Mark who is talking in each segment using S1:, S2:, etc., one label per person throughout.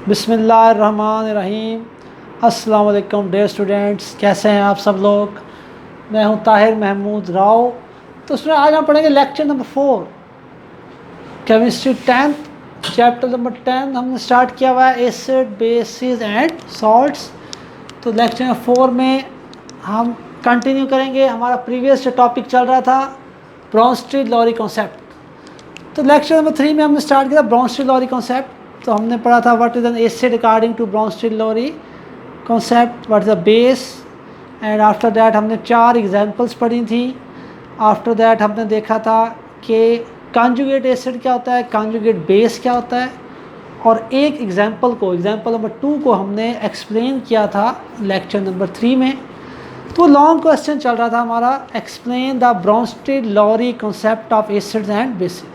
S1: बिस्मिल्लाहिर्रहमानिर्रहीम। अस्सलाम वालेकुम डियर स्टूडेंट्स, कैसे हैं आप सब लोग। मैं हूं ताहिर महमूद राव। तो उसमें आज हम पढ़ेंगे lecture number 4 chemistry 10th chapter number 10 हमने स्टार्ट किया हुआ है, एसिड बेसिस एंड सॉल्ट्स। तो लेक्चर नंबर 4 में हम कंटिन्यू करेंगे। हमारा प्रीवियस जो टॉपिक चल रहा था ब्रोंस्टेड-लॉरी कॉन्सेप्ट। तो लेक्चर नंबर 3 में हमने स्टार्ट किया ब्रोंस्टेड-लॉरी कॉन्सेप्ट। तो हमने पढ़ा था what is an acid according to Bronsted Lowry concept, what is a base, and after that हमने 4 एग्जांपल्स पढ़ी थी। आफ्टर दैट हमने देखा था कि कॉन्जुगेट एसिड क्या होता है, कॉन्जुगेट बेस क्या होता है, और एक एग्जांपल नंबर 2 को हमने एक्सप्लेन किया था लेक्चर नंबर 3 में। तो लॉन्ग क्वेश्चन चल रहा था हमारा, explain the Bronsted-lorry concept of acids and bases.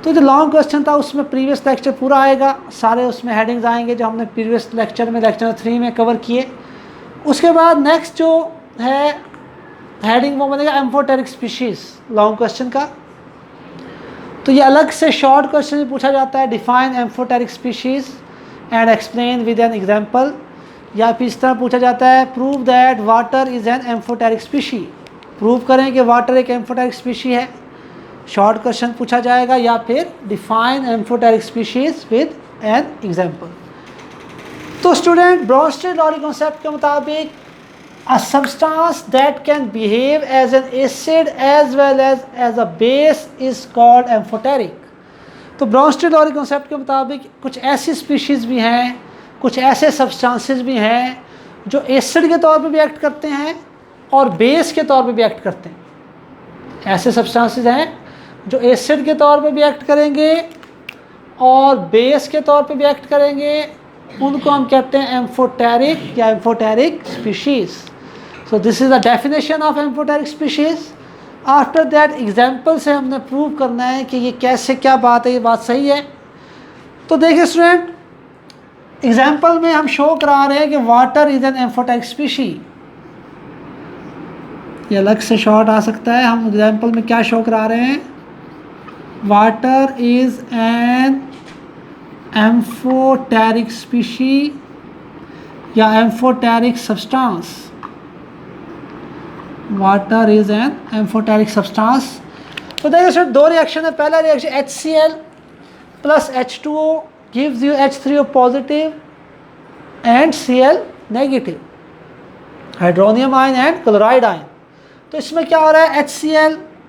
S1: तो जो लॉन्ग क्वेश्चन था उसमें प्रीवियस लेक्चर पूरा आएगा, सारे उसमें हेडिंग्स आएंगे जो हमने प्रीवियस लेक्चर में लेक्चर 3 में कवर किए। उसके बाद नेक्स्ट जो है हेडिंग वो बनेगा एम्फोटेरिक स्पीशीज़, लॉन्ग क्वेश्चन का। तो ये अलग से शॉर्ट क्वेश्चन भी पूछा जाता है, define amphoteric species and explain with an example, या फिर इस तरह पूछा जाता है prove that water is an amphoteric species, prove करें कि वाटर एक एम्फोटेरिक स्पीशी है, शॉर्ट क्वेश्चन पूछा जाएगा। या फिर define amphoteric species with an example. तो स्टूडेंट ब्रोंस्टेड-लॉरी कॉन्सेप्ट के मुताबिक a substance that can behave as an acid as well as a base is called amphoteric. तो ब्रोंस्टेड-लॉरी कॉन्सेप्ट के मुताबिक कुछ ऐसी स्पीशीज़ भी हैं, कुछ ऐसे सब्सटेंसेस भी हैं जो एसिड के तौर पर भी एक्ट करते हैं और बेस के तौर पर भी एक्ट करते हैं। ऐसे सब्सटेंसेस हैं जो एसिड के तौर पे भी एक्ट करेंगे और बेस के तौर पे भी एक्ट करेंगे, उनको हम कहते हैं एम्फोटेरिक या amphoteric species. So this is the definition of amphoteric species. After that example से हमने प्रूव करना है कि ये कैसे, क्या बात है, ये बात सही है। तो देखिए स्टूडेंट, एग्जांपल में हम शो करा रहे हैं कि water is an amphoteric species. ये अलग से शॉर्ट आ सकता है। हम एग्जांपल में क्या शो करा रहे हैं, water is an amphoteric species या amphoteric substance। water is an amphoteric substance। तो देखिए सर, दो रिएक्शन है। पहला reaction HCl plus H2O gives you H3O positive and Cl negative, hydronium ion and chloride ion. तो इसमें क्या हो रहा है,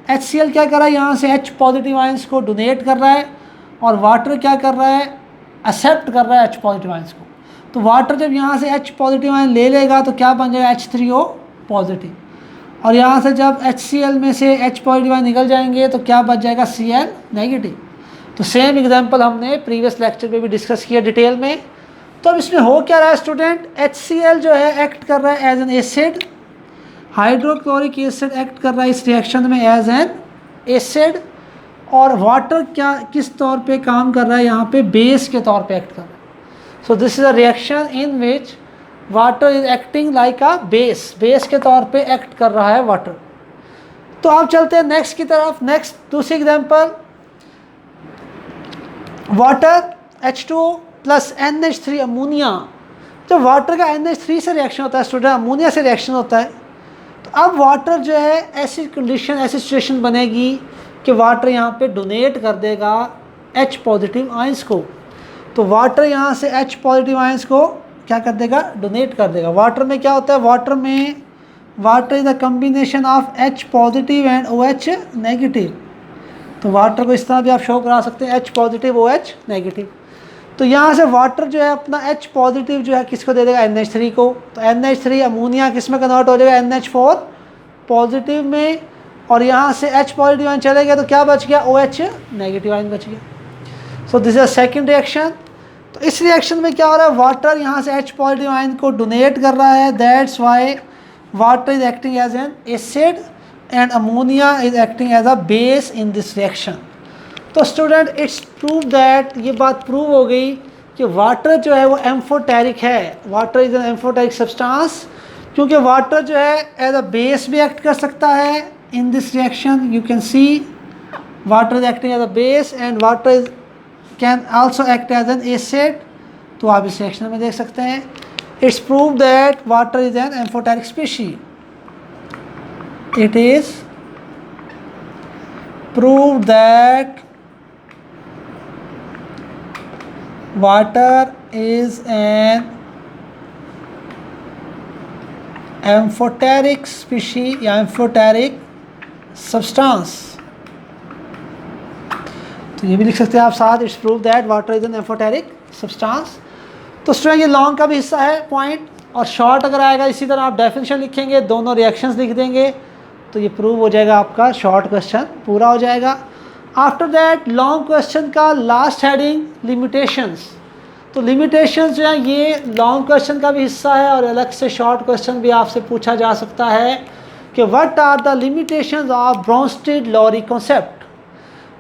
S1: HCl क्या कर रहा है, यहाँ से H पॉजिटिव आयंस को डोनेट कर रहा है, और वाटर क्या कर रहा है, एक्सेप्ट कर रहा है H पॉजिटिव आयंस को। तो वाटर जब यहाँ से H पॉजिटिव आयन ले लेगा तो क्या बन जाएगा, H3O पॉजिटिव, और यहाँ से जब HCl में से H पॉजिटिव आयन निकल जाएंगे तो क्या बच जाएगा, Cl नेगेटिव। तो सेम एग्जाम्पल हमने प्रीवियस लेक्चर में भी डिस्कस किया डिटेल में। तो अब इसमें हो क्या रहा है स्टूडेंट, HCl जो है एक्ट कर रहा है as an acid, hydrochloric acid act कर रहा है इस रिएक्शन में एज एन एसिड, और वाटर क्या किस तौर पे काम कर रहा है, यहाँ पे बेस के तौर पे एक्ट कर रहा है। So this is a reaction in which water is acting like a base, base के तौर पे एक्ट कर रहा है वाटर। तो आप चलते हैं नेक्स्ट की तरफ। नेक्स्ट दूसरी example, water H2O plus NH3 ammonia. जब वाटर का NH3 से रिएक्शन होता है स्टूडेंट, अमोनिया से रिएक्शन होता है, तो अब वाटर जो है ऐसी कंडीशन, ऐसी सिचुएशन बनेगी कि वाटर यहाँ पे डोनेट कर देगा H पॉजिटिव आयंस को। तो वाटर यहाँ से H पॉजिटिव आयंस को क्या कर देगा, डोनेट कर देगा। वाटर में क्या होता है, water is the combination of H positive and OH negative. तो वाटर को इस तरह भी आप शो करा सकते हैं, H पॉजिटिव OH नेगेटिव। तो यहाँ से वाटर जो है अपना H पॉजिटिव जो है किसको दे देगा, NH3 को। तो NH3 अमोनिया किस में कन्वर्ट हो जाएगा, NH4 पॉजिटिव में, और यहाँ से H पॉजिटिव आयन चले गया तो क्या बच गया, OH नेगेटिव आयन बच गया। So this is second reaction. तो इस रिएक्शन में क्या हो रहा है, वाटर यहाँ से H पॉजिटिव आयन को डोनेट कर रहा है, that's why water is acting as an acid and ammonia is acting as a base in this reaction. तो स्टूडेंट इट्स प्रूव दैट, ये बात प्रूव हो गई कि वाटर जो है वो एम्फोटेरिक है, water is an amphoteric substance, क्योंकि वाटर जो है एज अ बेस भी एक्ट कर सकता है in this reaction. You can see water is acting as a base and water is can also act as an acid. तो आप इस रिएक्शन में देख सकते हैं। It's prove that water is an amphoteric species. It is prove that water is an amphoteric species या amphoteric substance. तो ये भी लिख सकते हैं आप साथ, it's prove that water is an amphoteric substance. तो स्टूडेंट ये लॉन्ग का भी हिस्सा है पॉइंट, और शॉर्ट अगर आएगा इसी तरह आप डेफिनेशन लिखेंगे, दोनों रिएक्शंस लिख देंगे, तो ये प्रूव हो जाएगा, आपका शॉर्ट क्वेश्चन पूरा हो जाएगा। आफ्टर दैट लॉन्ग क्वेश्चन का लास्ट हेडिंग लिमिटेशंस। तो लिमिटेशंस जो है ये लॉन्ग क्वेश्चन का भी हिस्सा है, और अलग से शॉर्ट क्वेश्चन भी आपसे पूछा जा सकता है कि what are the limitations of Bronsted Lowry concept.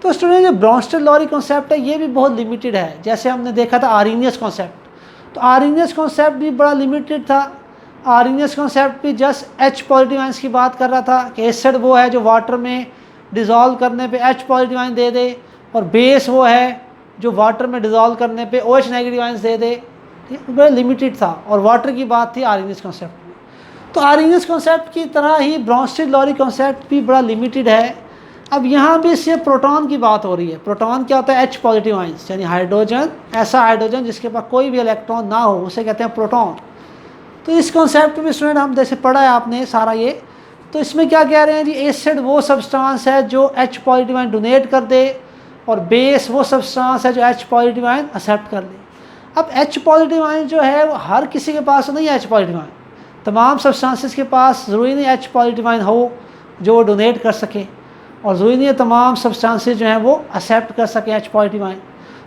S1: तो स्टूडेंट जो ब्रोंस्टेड-लॉरी कॉन्सेप्ट है ये भी बहुत लिमिटेड है। जैसे हमने देखा था आर्हेनियस कॉन्सेप्ट, तो आर्हेनियस कॉन्सेप्ट भी बड़ा लिमिटेड था। आर्हेनियस कॉन्सेप्ट भी जस्ट H पॉजिटिव आयंस की बात कर रहा था कि एसिड वो है जो वाटर में डिज़ोल्व करने पे H पॉजिटिव आयन दे दे, और बेस वो है जो वाटर में डिज़ोल्व करने पे OH नेगेटिव आयंस दे दे। ठीक है, बड़ा लिमिटेड था, और वाटर की बात थी आर्हेनियस कॉन्सेप्ट में। तो आर्हेनियस कॉन्सेप्ट की तरह ही ब्रोंस्टेड-लॉरी कॉन्सेप्ट भी बड़ा लिमिटेड है। अब यहाँ भी सिर्फ प्रोटॉन की बात हो रही है। प्रोटॉन क्या होता है? H पॉजिटिव आयंस, यानी हाइड्रोजन, ऐसा हाइड्रोजन जिसके पास कोई भी इलेक्ट्रॉन ना हो, उसे कहते हैं प्रोटॉन। तो इस कॉन्सेप्ट में स्टूडेंट हम जैसे पढ़ा है आपने सारा ये, तो इसमें क्या कह रहे हैं जी, एसिड वो सब्सटेंस है जो H पॉजिटिव आयन डोनेट कर दे, और बेस वो सब्सटेंस है जो H पॉजिटिव आयन एक्सेप्ट कर ले। अब H पॉजिटिव आयन जो है वो हर किसी के पास नहीं है। H पॉजिटिव आयन तमाम सब्सटेंसेस के पास ज़रूरी नहीं H पॉजिटिव आयन हो जो वो डोनेट कर सके, और ज़रूरी नहीं है तमाम सब्सटेंसेस जो हैं वो एक्सेप्ट कर सकें H पॉजिटिव आयन।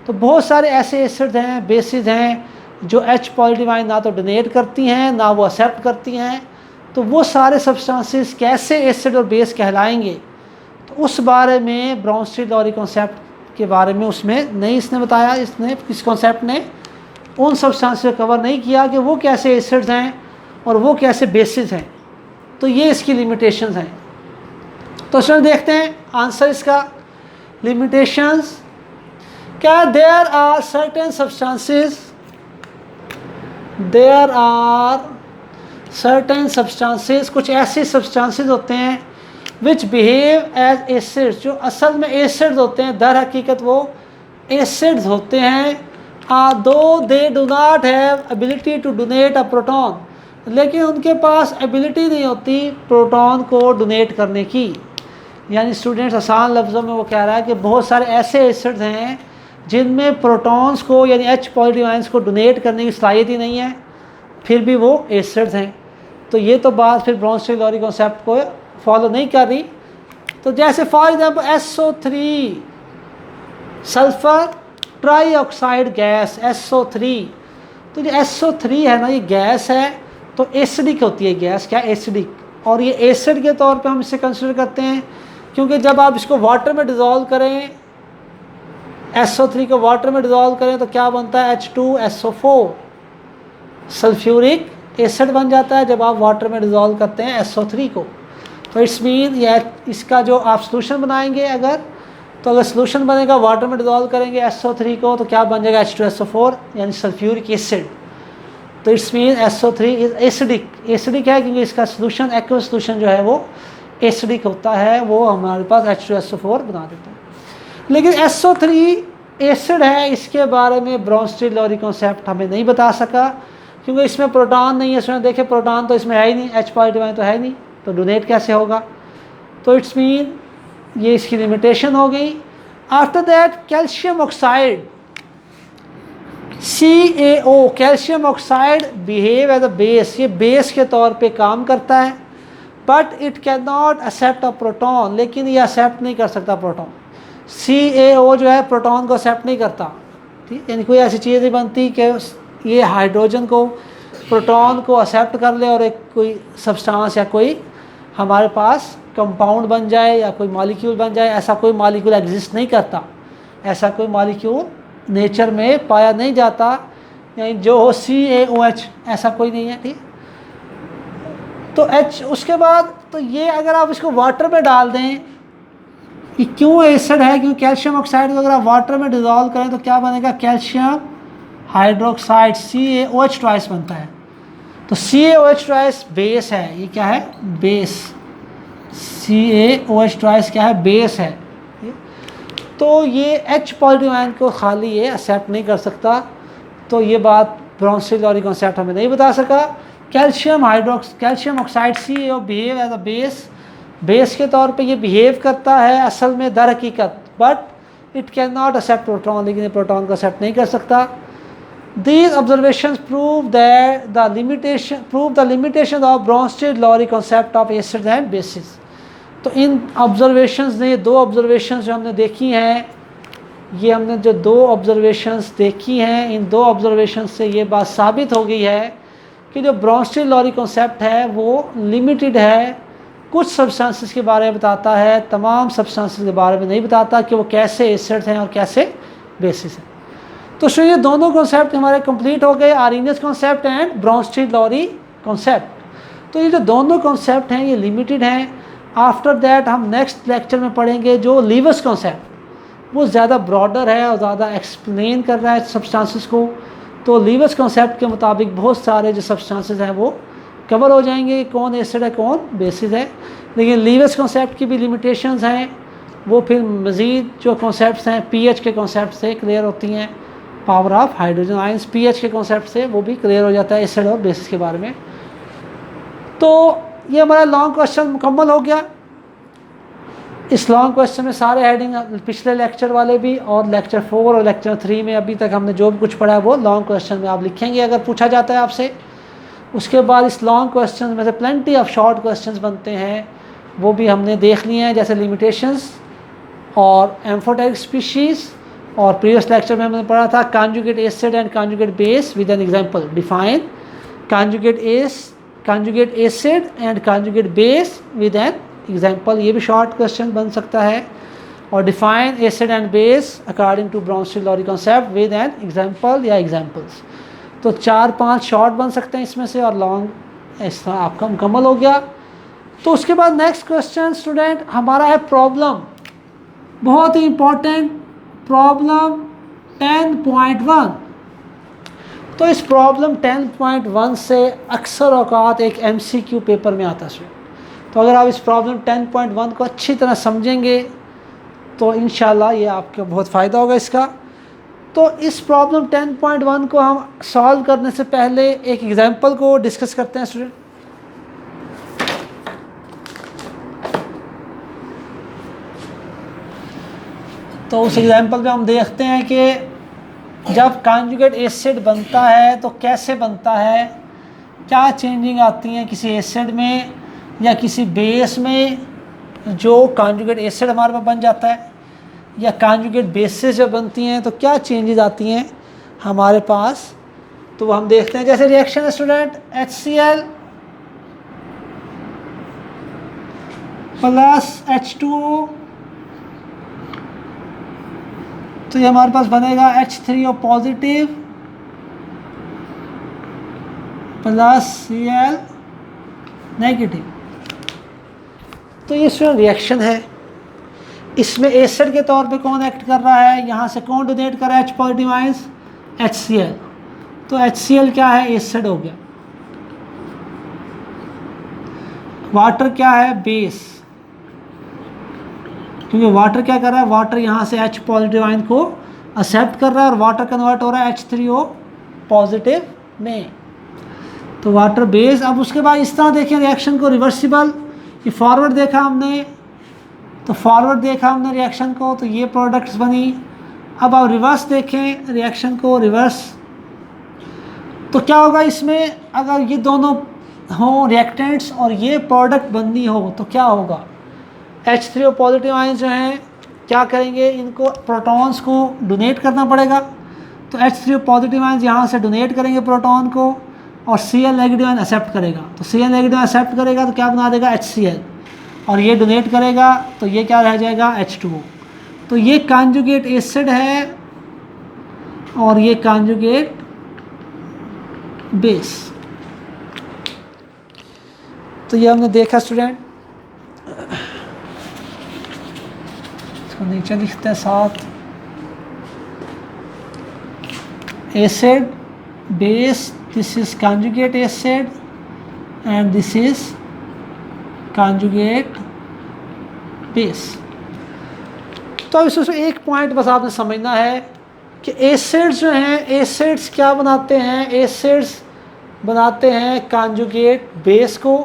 S1: तो बहुत सारे ऐसे एसिड हैं, बेसिस हैं जो H पॉजिटिव आयन ना तो डोनेट करती हैं ना वो एक्सेप्ट करती हैं। तो वो सारे सब्सटेंसेस कैसे एसिड और बेस कहलाएंगे, तो उस बारे में ब्रोंस्टेड-लॉरी कॉन्सेप्ट के बारे में उसमें नहीं इसने बताया। इस कॉन्सेप्ट ने उन सब्सटेंस को कवर नहीं किया कि वो कैसे एसिड्स हैं और वो कैसे बेसिस हैं। तो ये इसकी लिमिटेशंस हैं। तो चलो देखते हैं आंसर इसका। लिमिटेशंस क्या, there are certain substances, there are certain substances, कुछ ऐसे सब्सटेंसेस होते हैं विच बिहेव एज एसिड्स, जो असल में एसिड्स होते हैं, दर हकीकत वो एसिड्स होते हैं। Though they do not have ability to donate a proton, लेकिन उनके पास एबिलिटी नहीं होती प्रोटॉन को डोनेट करने की। यानी स्टूडेंट्स आसान लफ्ज़ों में वो कह रहा है कि बहुत सारे ऐसे एसिड्स हैं जिनमें प्रोटॉन्स को यानी H पॉजिटिव आयंस को डोनेट करने की सलाहियत ही नहीं है, फिर भी वो एसिड्स हैं। तो ये तो बात फिर ब्रोंस्टेड-लॉरी कॉन्सेप्ट को फॉलो नहीं कर रही। तो जैसे for example SO3 sulphur trioxide gas SO3, तो जो SO3 है ना ये गैस है, तो एसिडिक होती है गैस, क्या एसिडिक, और ये एसिड के तौर पे हम इसे कंसिडर करते हैं क्योंकि जब आप इसको वाटर में डिज़ोल्व करें, SO3 को वाटर में डिज़ोल्व करें तो क्या बनता है H2SO4, सल्फ्यूरिक एसिड बन जाता है जब आप वाटर में डिज़ोल्व करते हैं SO3 को। तो इट्स मीन या इसका जो आप सोल्यूशन बनाएंगे अगर, तो अगर सोल्यूशन बनेगा वाटर में डिज़ोल्व करेंगे SO3 को तो क्या बन जाएगा H2SO4 यानी सल्फ्यूरिक एसिड। तो it's mean SO3 is acidic, acidic है क्योंकि इसका सोल्यूशन एक्वस सोल्यूशन जो है वो एसिडिक होता है, वो हमारे पास H2SO4 बना देता है। लेकिन SO3 एसिड है, इसके बारे में ब्रोंस्टेड-लॉरी कॉन्सेप्ट हमें नहीं बता सका क्योंकि इसमें प्रोटॉन नहीं है। इसमें देखे प्रोटॉन तो इसमें है ही नहीं, H पॉजिटिव आयन तो है नहीं, तो डोनेट कैसे होगा। तो इट्स मीन ये इसकी लिमिटेशन हो गई। After that calcium oxide CaO, calcium oxide behave as a base, ये बेस के तौर पे काम करता है, but it can not accept a proton, लेकिन ये एक्सेप्ट नहीं कर सकता प्रोटॉन। CaO जो है प्रोटॉन को एक्सेप्ट नहीं करता, ठीक, यानी कोई ऐसी चीज़ नहीं बनती कि ये हाइड्रोजन को प्रोटॉन को एक्सेप्ट कर ले और एक कोई सब्सटेंस या कोई हमारे पास कंपाउंड बन जाए या कोई मॉलिक्यूल बन जाए। ऐसा कोई मॉलिक्यूल एग्जिस्ट नहीं करता, ऐसा कोई मॉलिक्यूल नेचर में पाया नहीं जाता, यानी जो हो CaOH ऐसा कोई नहीं है, ठीक। तो H उसके बाद तो ये अगर आप इसको वाटर में डाल दें, ये क्यों एसिड है, क्योंकि कैल्शियम ऑक्साइड को अगर आप वाटर में डिज़ोल्व करें तो क्या बनेगा कैल्शियम हाइड्रोक्साइड CaOH ट्वाइस बनता है। तो CaOH ट्वाइस बेस है, ये क्या है, बेस। CaOH ट्वाइस क्या है, बेस है। तो ये H पॉजिटिव आयन को खाली ये एक्सेप्ट नहीं कर सकता, तो ये बात ब्रोंस्टेड-लॉरी कॉन्सेप्ट हमें नहीं बता सका। Calcium oxide CaO behave as a base के तौर पे ये बिहेव करता है असल में दर हकीकत, but it can not accept proton, लेकिन ये प्रोटॉन को एक्सेप्ट नहीं कर सकता। These observations prove the limitation of Bronsted-Lowry concept of acids and bases। तो इन ऑब्जर्वेशंस ने, दो ऑब्जर्वेशंस जो हमने देखी हैं, ये हमने जो दो ऑब्जर्वेशंस देखी हैं, इन दो ऑब्जर्वेशंस से ये बात साबित हो गई है कि जो ब्रोंस्टेड-लॉरी कॉन्सेप्ट है वो लिमिटेड है, कुछ सब्सटेंसेस के बारे में बताता है, तमाम सब्सटेंसेस के बारे में नहीं बताता कि वो कैसे एसिड्स हैं और कैसे बेसिस हैं। तो ये दोनों कॉन्सेप्ट हमारे कंप्लीट हो गए, आर्रीनियस कॉन्सेप्ट एंड ब्रोंस्टेड-लॉरी कॉन्सेप्ट। तो ये जो दोनों कॉन्सेप्ट हैं ये लिमिटेड हैं। आफ्टर दैट हम नेक्स्ट लेक्चर में पढ़ेंगे जो लीवर्स कॉन्सेप्ट, वो ज़्यादा ब्रॉडर है और ज़्यादा एक्सप्लेन कर रहा है सब्सटेंसेस को। तो लीवर्स कॉन्सेप्ट के मुताबिक बहुत सारे जो सब्सटेंसेस हैं वो कवर हो जाएंगे, कौन एसिड है कौन बेसिस है। लेकिन लीवर्स कॉन्सेप्ट की भी लिमिटेशंस हैं, वो फिर मज़ीद जो कॉन्सेप्ट्स हैं pH के कॉन्सेप्ट से क्लियर होती हैं। Power of hydrogen ions pH के कॉन्सेप्ट से वो भी क्लियर हो जाता है एसिड और बेसिस के बारे में। तो ये हमारा लॉन्ग क्वेश्चन मुकम्मल हो गया। इस लॉन्ग क्वेश्चन में सारे हेडिंग पिछले लेक्चर वाले भी और लेक्चर 4 और लेक्चर 3 में अभी तक हमने जो भी कुछ पढ़ा है वो लॉन्ग क्वेश्चन में आप लिखेंगे अगर पूछा जाता है आपसे। उसके बाद इस लॉन्ग क्वेश्चन में से प्लेंटी ऑफ शॉर्ट क्वेश्चंस बनते हैं, वो भी हमने देख लिए हैं, जैसे लिमिटेशंस और एम्फोटेरिक स्पीशीज़। और प्रीवियस लेक्चर में हमने पढ़ा था conjugate acid and conjugate base with an example. Define conjugate acid and conjugate base with an example, ये भी शॉर्ट क्वेश्चन बन सकता है। और define acid and base according to Bronsted Lowry concept with an example या एग्जांपल्स। तो 4-5 short बन सकते हैं इसमें से, और लॉन्ग इस तरह आपका मुकम्मल हो गया। तो उसके बाद नेक्स्ट क्वेश्चन स्टूडेंट हमारा है प्रॉब्लम, बहुत ही इंपॉर्टेंट प्रॉब्लम 10.1। तो इस प्रॉब्लम 10.1 से अक्सर औकात एक MCQ पेपर में आता है। तो अगर आप इस प्रॉब्लम 10.1 को अच्छी तरह समझेंगे तो इंशाल्लाह ये आपको बहुत फ़ायदा होगा इसका। तो इस प्रॉब्लम 10.1 को हम सॉल्व करने से पहले एक एग्जांपल को डिस्कस करते हैं स्टूडेंट। तो उस एग्जांपल में हम देखते हैं कि जब कॉन्जुगेट एसिड बनता है तो कैसे बनता है, क्या चेंजिंग आती हैं किसी एसिड में या किसी बेस में जो कॉन्जुगेट एसिड हमारे पास बन जाता है, या कॉन्जुगेट बेसिस जब बनती हैं तो क्या चेंजेस आती हैं हमारे पास। तो हम देखते हैं, जैसे रिएक्शन है स्टूडेंट HCl प्लस H2O, तो ये हमारे पास बनेगा H3O positive plus Cl negative. तो ये स्टूडेंट रिएक्शन है, इसमें एसिड के तौर पे कौन एक्ट कर रहा है, यहाँ से कौन डोनेट कर रहा है H पॉजिटिव आयंस, HCl। तो HCl क्या है, एसिड हो गया। वाटर क्या है, बेस, क्योंकि वाटर क्या कर रहा है, वाटर यहाँ से H पॉजिटिव आयन को एक्सेप्ट कर रहा है और वाटर कन्वर्ट हो रहा है H3O पॉजिटिव में। तो वाटर बेस। अब उसके बाद इस तरह देखें रिएक्शन को, रिवर्सिबल। ये फॉरवर्ड देखा हमने, तो फॉरवर्ड देखा हमने रिएक्शन को, तो ये प्रोडक्ट्स बनी। अब आप रिवर्स देखें रिएक्शन को, रिवर्स। तो क्या होगा इसमें, अगर ये दोनों हों रिएक्टेंट्स और ये प्रोडक्ट बननी हो तो क्या होगा, H3O पॉजिटिव आयन जो हैं क्या करेंगे, इनको प्रोटॉन्स को डोनेट करना पड़ेगा। तो H3O पॉजिटिव आयन यहाँ से डोनेट करेंगे प्रोटॉन को, और Cl नेगेटिव आयन एक्सेप्ट करेगा। तो Cl नेगेटिव एक्सेप्ट करेगा तो क्या बना देगा, HCl, और ये डोनेट करेगा तो ये क्या रह जाएगा, H2O। तो ये कॉन्जुगेट एसिड है और ये कॉन्जुगेट बेस। तो ये हमने देखा स्टूडेंट, इसको नीचे लिखते हैं साथ। acid base, this is conjugate acid and this is conjugate base. तो अब इसमें एक पॉइंट बस आपने समझना है कि एसिड्स जो हैं, एसिड्स क्या बनाते हैं, एसिड्स बनाते हैं कॉन्जुगेट बेस को,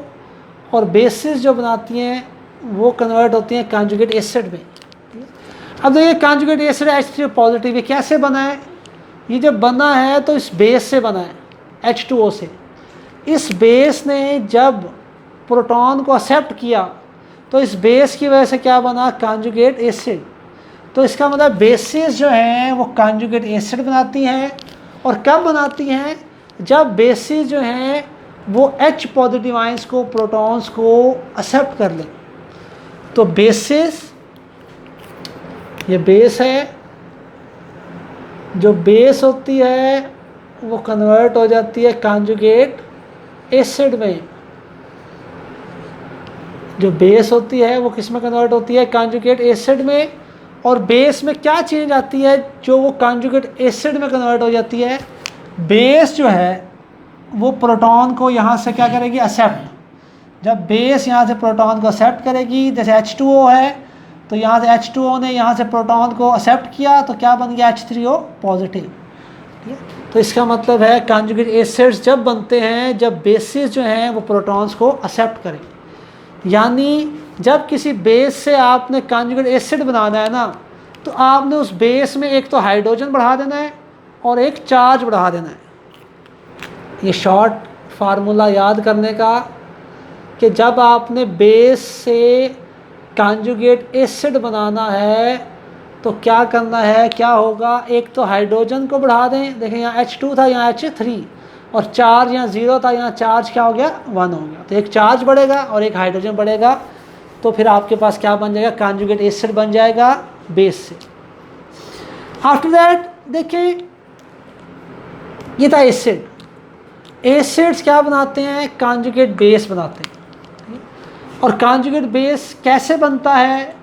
S1: और बेसिस जो बनाती हैं वो कन्वर्ट होती हैं कॉन्जुगेट एसिड में. अब देखिए कॉन्जुगेट एसिड H3 पॉजिटिव ये कैसे बना है, ये जब बना है तो इस बेस से बना है H2O से. इस बेस ने जब प्रोटॉन को एक्सेप्ट किया तो इस बेस की वजह से क्या बना, कॉन्जुगेट एसिड. तो इसका मतलब बेसिस जो हैं वो कॉन्जुगेट एसिड बनाती हैं. और कब बनाती हैं, जब बेसिस जो हैं वो H पॉजिटिव आयंस को, प्रोटॉन्स को एक्सेप्ट कर लें. तो बेसिस, ये बेस है, जो बेस होती है वो कन्वर्ट हो जाती है कॉन्जुगेट एसिड में. जो बेस होती है वो किस में कन्वर्ट होती है, कॉन्जुगेट एसिड में. और बेस में क्या चेंज आती है जो वो कॉन्जुगेट एसिड में कन्वर्ट हो जाती है, बेस जो है वो प्रोटॉन को यहाँ से क्या करेगी, एक्सेप्ट. जब बेस यहाँ से प्रोटॉन को एक्सेप्ट करेगी, जैसे H2O है तो यहाँ से H2O ने यहाँ से प्रोटॉन को एक्सेप्ट किया तो क्या बन गया, H3O पॉजिटिव. ठीक है, तो इसका मतलब है कॉन्जुगेट एसिड्स जब बनते हैं जब बेसिस जो हैं वो प्रोटॉन्स को एक्सेप्ट करें. यानी जब किसी बेस से आपने कॉन्जुगेट एसिड बनाना है ना, तो आपने उस बेस में एक तो हाइड्रोजन बढ़ा देना है और एक चार्ज बढ़ा देना है. ये शॉर्ट फार्मूला याद करने का कि जब आपने बेस से कॉन्जुगेट एसिड बनाना है तो क्या करना है, क्या होगा, एक तो हाइड्रोजन को बढ़ा दें. देखें यहाँ H2 था, यहाँ H3, और चार्ज यहाँ 0 था, यहाँ चार्ज क्या हो गया, 1 हो गया. तो एक चार्ज बढ़ेगा और एक हाइड्रोजन बढ़ेगा, तो फिर आपके पास क्या बन जाएगा, कॉन्जुगेट एसिड बन जाएगा बेस से. आफ्टर दैट देखिए ये था एसिड. एसिड्स क्या बनाते हैं, कॉन्जुगेट बेस बनाते हैं. और कॉन्जुगेट बेस कैसे बनता है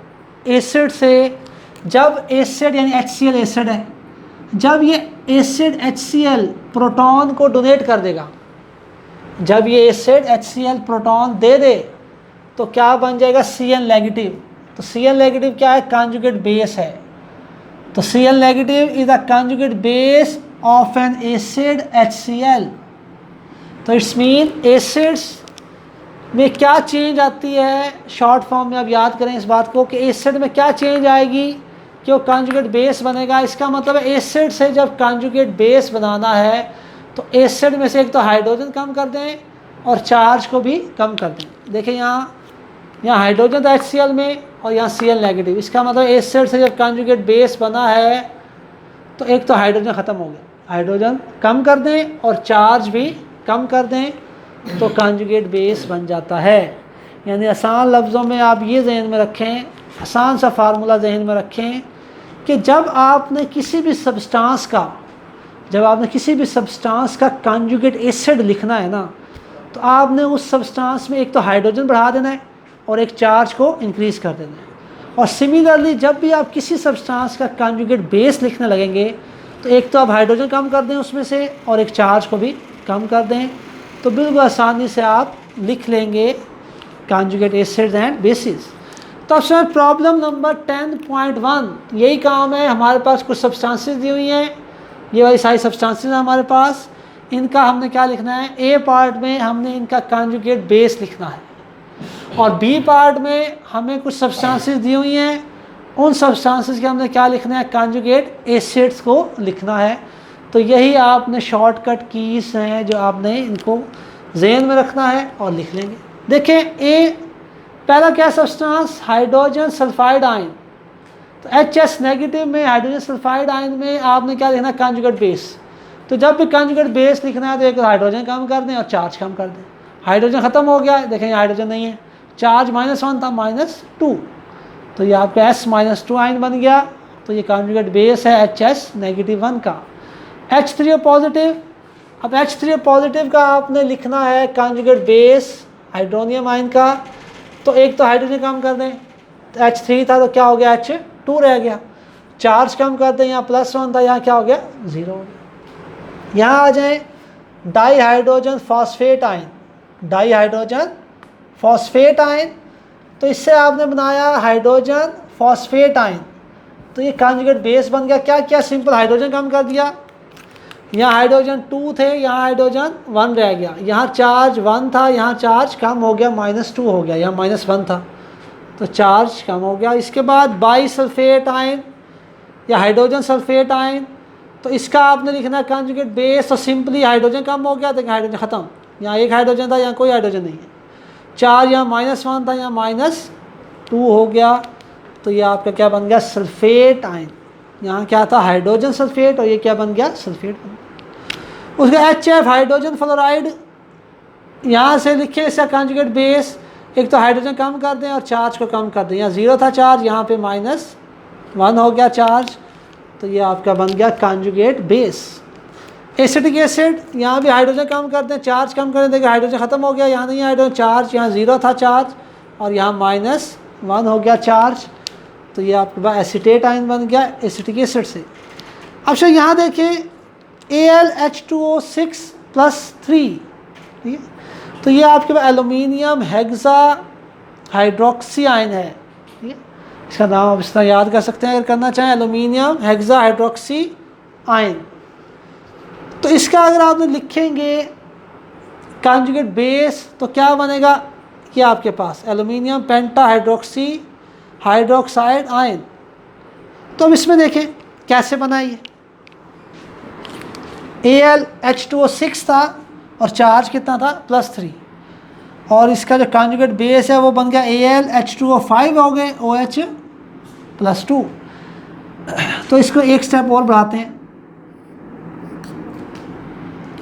S1: एसिड से, जब एसिड यानी HCl एसिड है, जब ये एसिड HCl प्रोटॉन को डोनेट कर देगा, जब ये एसिड HCl प्रोटॉन दे दे तो क्या बन जाएगा, Cl नेगेटिव. तो Cl नेगेटिव क्या है, कॉन्जुगेट बेस है. तो Cl negative is the conjugate base of N acid HCl. तो इट्स मीन एसिड्स में क्या चेंज आती है, शॉर्ट फॉर्म में आप याद करें इस बात को कि एसिड में क्या चेंज आएगी कि वो कॉन्जुगेट बेस बनेगा. इसका मतलब है एसिड से जब कॉन्जुगेट बेस बनाना है तो एसिड में से एक तो हाइड्रोजन कम कर दें और चार्ज को भी कम कर दें. देखिए यहाँ हाइड्रोजन था HCl में और यहाँ Cl नेगेटिव. इसका मतलब एसिड से जब कॉन्जुगेट बेस बना है तो एक तो हाइड्रोजन ख़त्म हो गया, हाइड्रोजन कम कर दें और चार्ज भी कम कर दें तो कॉन्जुगेट बेस बन जाता है. यानी आसान लफ्ज़ों में आप ये जहन में रखें, आसान सा फार्मूला जहन में रखें कि जब आपने किसी भी सब्सटेंस का कॉन्जुगेट एसिड लिखना है ना, तो आपने उस सब्सटेंस में एक तो हाइड्रोजन बढ़ा देना है और एक चार्ज को इंक्रीज़ कर देना है. और सिमिलरली जब भी आप किसी सब्सटेंस का कॉन्जुगेट बेस लिखने लगेंगे तो एक तो आप हाइड्रोजन कम कर दें उसमें से और एक चार्ज को भी कम कर दें, तो बिल्कुल आसानी से आप लिख लेंगे कॉन्जुगेट एसिड्स एंड बेसिस. तो अब समय प्रॉब्लम नंबर 10.1 यही काम है. हमारे पास कुछ सब्सटेंसेस दी हुई हैं, ये वाली सारी सब्सटेंसेस हैं हमारे पास. इनका हमने क्या लिखना है, ए पार्ट में हमने इनका कॉन्जुगेट बेस लिखना है और बी पार्ट में हमें कुछ सब्सटेंसेस दी हुई हैं, उन सब्सटेंसेस के हमने क्या लिखना है, कॉन्जुगेट एसिड्स को लिखना है. तो यही आपने शॉर्टकट कीज हैं जो आपने इनको ज़हन में रखना है और लिख लेंगे. देखें ए पहला क्या सब्सटेंस, हाइड्रोजन सल्फाइड आयन. तो HS नेगेटिव में हाइड्रोजन सल्फाइड आयन में आपने क्या लिखना, कॉन्जुगेट बेस. तो जब भी कॉन्जुगेट बेस लिखना है तो एक हाइड्रोजन कम कर दें और चार्ज कम कर दें. हाइड्रोजन ख़त्म हो गया, देखें हाइड्रोजन नहीं है, चार्ज -1 था -2, तो ये आपका S-2 आयन बन गया. तो ये कॉन्जुगेट बेस है HS नेगेटिव 1 का. H3O पॉजिटिव, अब H3O पॉजिटिव का आपने लिखना है कॉन्जुगेट बेस हाइड्रोनियम आयन का. तो एक तो हाइड्रोजन कम कर दें, तो H3 था तो क्या हो गया, H2 रह गया. चार्ज कम कर दें, यहाँ +1 था, यहाँ क्या हो गया, 0 हो गया. यहाँ आ जाएं, di hydrogen phosphate ion, di hydrogen phosphate ion, तो इससे आपने बनाया हाइड्रोजन फॉस्फेट आयन, तो ये कॉन्जुगेट बेस बन गया। क्या क्या, सिंपल हाइड्रोजन कम कर दिया, यहाँ हाइड्रोजन 2 थे, यहाँ हाइड्रोजन 1 रह गया, यहाँ चार्ज 1 था, यहाँ चार्ज कम हो गया, -2 हो गया, यहाँ -1 था तो चार्ज कम हो गया। इसके बाद बाई सल्फेट आयन या हाइड्रोजन सल्फेट आयन, तो इसका आपने लिखना कॉन्जुगेट बेस, तो सिंपली हाइड्रोजन कम हो गया तो हाइड्रोजन ख़त्म, यहाँ एक हाइड्रोजन था, यहाँ कोई हाइड्रोजन नहीं है, चार्ज यहाँ -1 था, यहाँ -2 हो गया, तो ये आपका क्या बन गया, सल्फेट आयन। यहाँ क्या था, हाइड्रोजन सल्फेट, और ये क्या बन गया, सल्फेट बन गया। उसका HF हाइड्रोजन फ्लोराइड, यहाँ से लिखे इसका कॉन्जुगेट बेस, एक तो हाइड्रोजन कम कर दें और चार्ज को कम कर दें, यहाँ 0 था चार्ज, यहाँ पे -1 हो गया चार्ज, तो ये आपका बन गया कॉन्जुगेट बेस। एसिटिक एसिड, यहाँ भी हाइड्रोजन कम कर दें, चार्ज कम कर दें, देखिए हाइड्रोजन ख़त्म हो गया, यहाँ नहीं हाइड्रोजन चार्ज, यहाँ 0 था चार्ज और यहाँ -1 हो गया चार्ज, तो ये आपके पास एसीटेट आयन बन गया एसिटिक एसिड से। अब सर यहाँ देखें AlH2O6+3, ठीक है, तो ये आपके पास एलुमिनियम हेक्सा हाइड्रोक्सी आयन है, ठीक है, इसका नाम आप इस तरह याद कर सकते हैं अगर करना चाहें, एलुमिनियम हेक्सा हाइड्रोक्सी आयन। तो इसका अगर आप लिखेंगे कॉन्जुगेट बेस तो क्या बनेगा, ये आपके पास एलुमिनियम पेंटा हाइड्रोक्सी हाइड्रोक्साइड आयन। तो अब इसमें देखें कैसे बना ये, AlH2O6 था और चार्ज कितना था, +3, और इसका जो कॉन्जुगेट बेस है वो बन गया AlH2O5 हो गए OH+2। तो इसको एक स्टेप और बढ़ाते हैं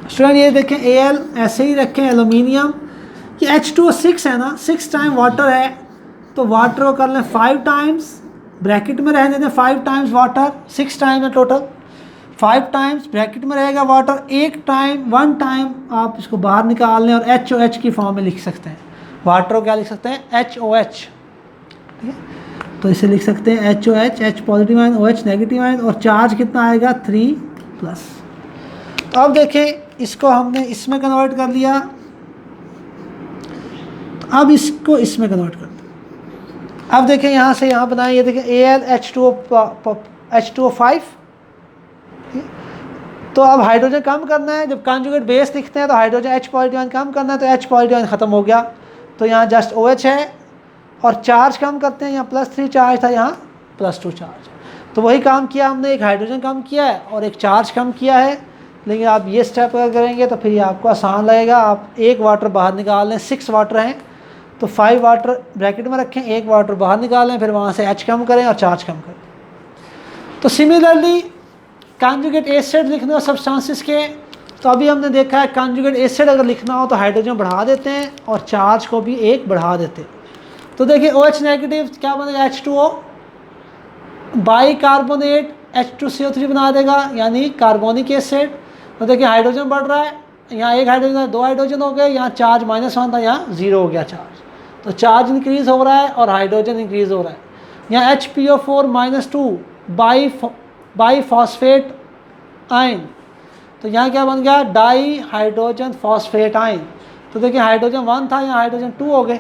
S1: स्टूडेंट, ये देखें Al ऐसे ही रखें, एलुमिनियम, ये H2O6 है ना, 6 टाइम वाटर है, तो वाटर को कर लें 5 टाइम्स, ब्रैकेट में रहने दें 5 टाइम्स वाटर, 6 टाइम है टोटल, 5 टाइम्स ब्रैकेट में रहेगा वाटर, 1 टाइम आप इसको बाहर निकाल लें और HOH की फॉर्म में लिख सकते हैं, वाटर को क्या लिख सकते हैं, HOH, ठीक है, तो इसे लिख सकते हैं HOH, H positive ion, OH negative ion, और चार्ज कितना आएगा 3+। तो अब देखें इसको हमने इसमें कन्वर्ट कर लिया, तो अब इसको इसमें कन्वर्ट कर दो। अब देखें यहाँ से यहाँ बनाएं, ये देखें AlH2O5, तो अब हाइड्रोजन कम करना है, जब कॉन्जुगेट बेस लिखते हैं तो हाइड्रोजन H पॉजिटिव आयन कम करना है, तो H पॉजिटिव आयन ख़त्म हो गया, तो यहाँ जस्ट OH है, और चार्ज कम करते हैं, यहाँ +3 चार्ज था, यहाँ +2 चार्ज, तो वही काम किया हमने, एक हाइड्रोजन कम किया है और एक चार्ज कम किया है। लेकिन आप ये स्टेप अगर करेंगे तो फिर ये आपको आसान लगेगा, आप एक वाटर बाहर निकाल लें, 6 वाटर हैं तो 5 वाटर ब्रैकेट में रखें, एक वाटर बाहर निकाल लें, फिर वहाँ से H कम करें और चार्ज कम करें। तो सिमिलरली कॉन्जुगेट एसिड लिखने हो सब्सटेंसेस के, तो अभी हमने देखा है कॉन्जुगेट एसिड अगर लिखना हो तो हाइड्रोजन बढ़ा देते हैं और चार्ज को भी 1 बढ़ा देते हैं। तो देखिए OH नेगेटिव क्या बनेगा, H2O, बाई कार्बोनेट H2CO3 बना देगा, यानी कार्बोनिक एसिड। तो देखिए हाइड्रोजन बढ़ रहा है, यहाँ एक हाइड्रोजन 2 हाइड्रोजन हो गए, यहाँ चार्ज -1 था, यहाँ 0 हो गया चार्ज, तो चार्ज इंक्रीज़ हो रहा है और हाइड्रोजन इंक्रीज़ हो रहा है। यहाँ HPO4-2 बाई फॉस्फेट आयन, तो यहाँ क्या बन गया, डाई हाइड्रोजन फॉस्फेट आयन। तो देखिए हाइड्रोजन 1 था, यहाँ हाइड्रोजन 2 हो गए,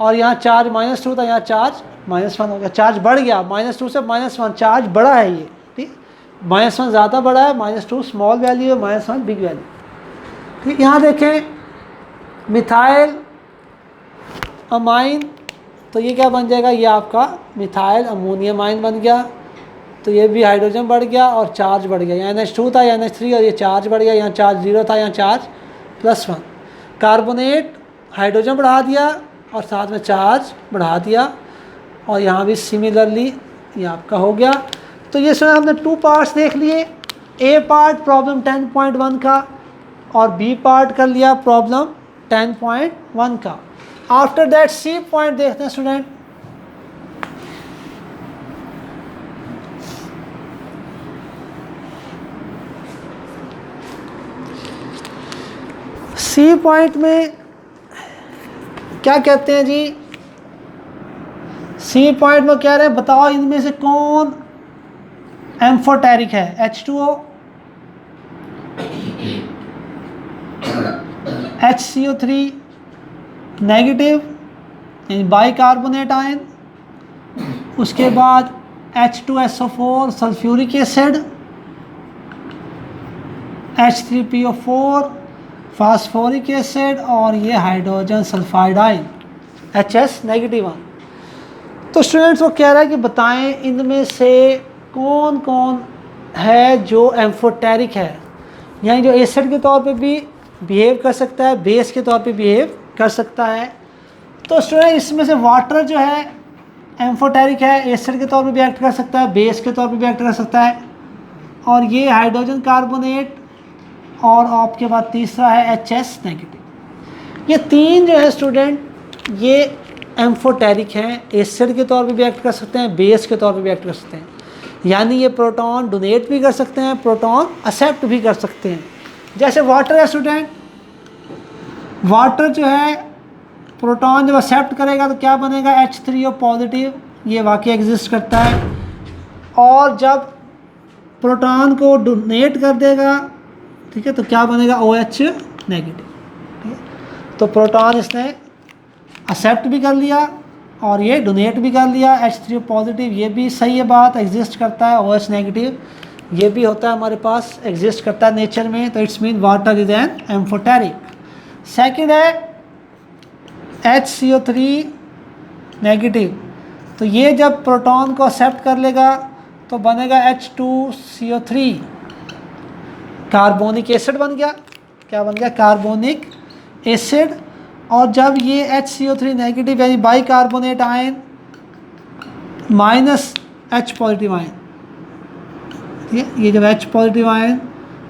S1: और यहाँ चार्ज -2 था, यहाँ चार्ज -1 हो गया, चार्ज बढ़ गया, -2 से -1, चार्ज बड़ा है ये, ठीक, -1 ज़्यादा बड़ा है, -2 स्मॉल वैल्यू है, -1 बिग वैल्यू, ठीक। यहाँ देखें मिथाइल अमाइन, तो ये क्या बन जाएगा, ये आपका मिथाइल अमोनियम आयन बन गया, तो ये भी हाइड्रोजन बढ़ गया और चार्ज बढ़ गया, यहाँ NH2 था, यहाँ NH3, और ये चार्ज बढ़ गया, यहाँ चार्ज 0 था, यहाँ चार्ज +1। कार्बोनेट हाइड्रोजन बढ़ा दिया और साथ में चार्ज बढ़ा दिया, और यहाँ भी सिमिलरली ये आपका हो गया। तो ये सुना हमने 2 पार्ट्स देख लिए, A पार्ट प्रॉब्लम 10.1 का और B पार्ट कर लिया प्रॉब्लम 10.1 का। आफ्टर दैट C पॉइंट देखते हैं स्टूडेंट। C पॉइंट में क्या कहते हैं जी, C पॉइंट में कह रहे हैं बताओ इनमें से कौन एम्फोटेरिक है, H2O, HCO3 नेगेटिव यानी बाइकार्बोनेट आयन, उसके बाद H2SO4 sulphuric acid, H3PO4 phosphoric acid और ये hydrogen sulphide ion HS negative ion. तो स्टूडेंट्स वो कह रहा है कि बताएं इनमें से कौन कौन है जो एम्फोटेरिक है, यानी जो एसिड के तौर पे भी बिहेव कर सकता है, बेस के तौर पे बिहेव कर सकता है। तो स्टूडेंट इसमें से वाटर जो है एम्फोटेरिक है, एसिड के तौर पे भी एक्ट कर सकता है, बेस के तौर पे भी एक्ट कर सकता है। और ये हाइड्रोजन कार्बोनेट और आपके बाद तीसरा है HS नेगेटिव। ये तीन जो है स्टूडेंट ये एम्फोटेरिक हैं, एसिड के तौर पे भी एक्ट कर सकते हैं, बेस के तौर पे भी एक्ट कर सकते हैं। यानी ये प्रोटॉन डोनेट भी कर सकते हैं, प्रोटॉन एक्सेप्ट भी कर सकते हैं। जैसे वाटर है स्टूडेंट, वाटर जो है प्रोटॉन जब एक्सेप्ट करेगा तो क्या बनेगा H3O पॉजिटिव, ये वाकई एग्जिस्ट करता है। और जब प्रोटॉन को डोनेट कर देगा, ठीक है, तो क्या बनेगा OH नेगेटिव। ठीक है, तो प्रोटॉन इसने एक्सेप्ट भी कर लिया और ये डोनेट भी कर लिया। H3O पॉजिटिव ये भी सही है, बात एग्जिस्ट करता है। OH नेगेटिव ये भी होता है हमारे पास, एग्जिस्ट करता है नेचर में। तो it's mean water is an amphoteric. Second है HCO3 नेगेटिव, तो ये जब प्रोटॉन को एक्सेप्ट कर लेगा तो बनेगा H2CO3 कार्बोनिक एसिड बन गया। क्या बन गया? Carbonic acid. और जब ये HCO3 नेगेटिव यानी bicarbonate ion minus H positive ion, ठीक है, ये जब H पॉजिटिव आयन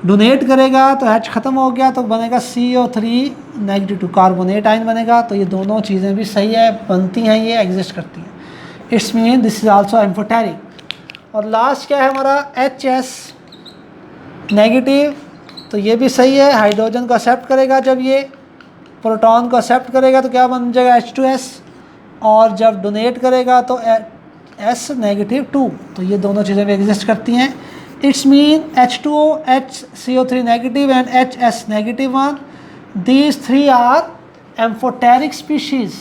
S1: डोनेट करेगा तो H ख़त्म हो गया तो बनेगा CO3 नेगेटिव कार्बोनेट आयन बनेगा। तो ये दोनों चीज़ें भी सही है, बनती हैं, ये एग्जिस्ट करती हैं। It's mean this is also amphoteric. और लास्ट क्या है हमारा HS नेगेटिव, तो ये भी सही है, हाइड्रोजन को एक्सेप्ट करेगा। जब ये प्रोटॉन को एक्सेप्ट करेगा तो क्या बन जाएगा H2S, और जब डोनेट करेगा तो S नेगेटिव 2। तो ये दोनों चीज़ें भी एग्जिस्ट करती हैं। It's mean H2O, HCO3 negative and HS negative 1, these three are amphoteric species.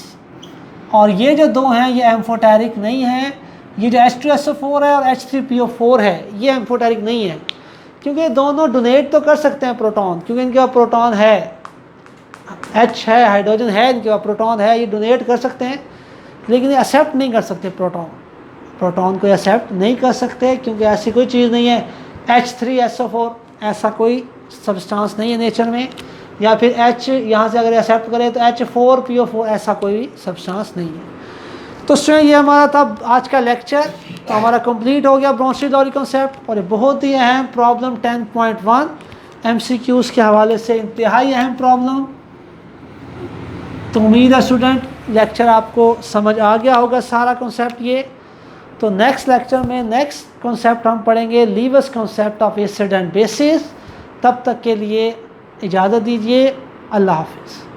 S1: और ये जो दो हैं ये एम्फोटेरिक नहीं हैं। ये जो H2SO4 है और H3PO4 है ये एम्फोटेरिक नहीं है, क्योंकि दोनों डोनेट तो कर सकते हैं प्रोटॉन, क्योंकि इनके पास प्रोटॉन है, H है, हाइड्रोजन है, इनके पास प्रोटॉन है, ये डोनेट कर सकते हैं, लेकिन ये एक्सेप्ट नहीं कर सकते प्रोटॉन को एक्सेप्ट नहीं कर सकते, क्योंकि ऐसी कोई चीज़ नहीं है। H3SO4 ऐसा कोई सब्सटेंस नहीं है नेचर में, या फिर H यहाँ से अगर एक्सेप्ट करें तो H4PO4 ऐसा कोई सब्सटेंस नहीं है। तो स्टूडेंट ये हमारा था आज का लेक्चर, तो हमारा कंप्लीट हो गया ब्रोंशियोलॉजी कॉन्सेप्ट। और ये बहुत ही अहम प्रॉब्लम 10.1 MCQs के हवाले से इंतहाई अहम प्रॉब्लम। तो उम्मीद है स्टूडेंट लेक्चर आपको समझ आ गया होगा सारा कॉन्सेप्ट ये। तो नेक्स्ट लेक्चर में नेक्स्ट कॉन्सेप्ट हम पढ़ेंगे levers concept of acid and bases. तब तक के लिए इजाज़त दीजिए, अल्लाह हाफिज़।